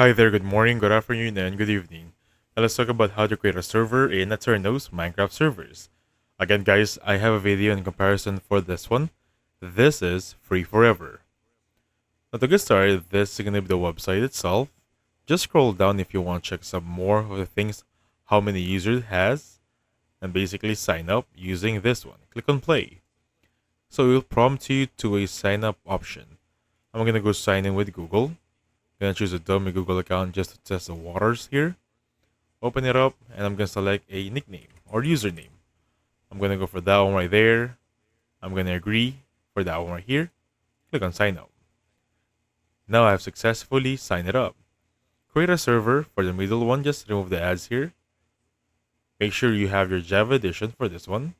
Hi there, good morning, good afternoon, and good evening. Now let's talk about how to create a server in Aternos Minecraft servers. Again, guys, I have a video in comparison for this one. This is free forever. Now to get started, this is going to be the website itself. Just scroll down if you want to check some more of the things, how many users it has, and basically sign up using this one. Click on play. So it will prompt you to a sign up option. I'm going to go sign in with Google. Gonna choose a dummy Google account just to test the waters here. Open it up and I'm gonna select a nickname or username. I'm gonna go for that one right there. I'm gonna agree for that one right here. Click on sign up. Now I've successfully signed it up. Create a server for the middle one, just remove the ads here. Make sure you have your Java edition for this one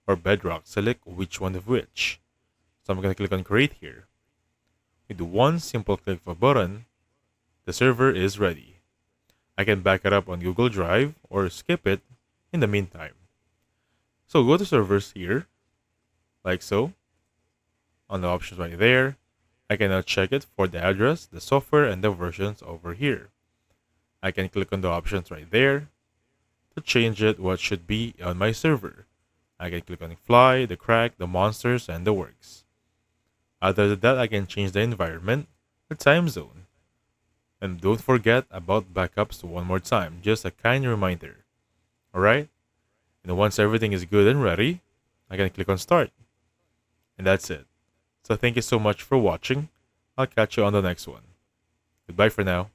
or Bedrock, select which one of which. So I'm gonna click on create here. With one simple click of a button, the server is ready. I can back it up on Google Drive or skip it in the meantime. So go to servers here, like so, on the options right there. I can now check it for the address, the software, and the versions over here. I can click on the options right there to change it what should be on my server. I can click on fly, the crack, the monsters, and the works. Other than that, I can change the environment, the time zone. And don't forget about backups one more time, just a kind reminder. Alright? And once everything is good and ready, I can click on start. And that's it. So thank you so much for watching. I'll catch you on the next one. Goodbye for now.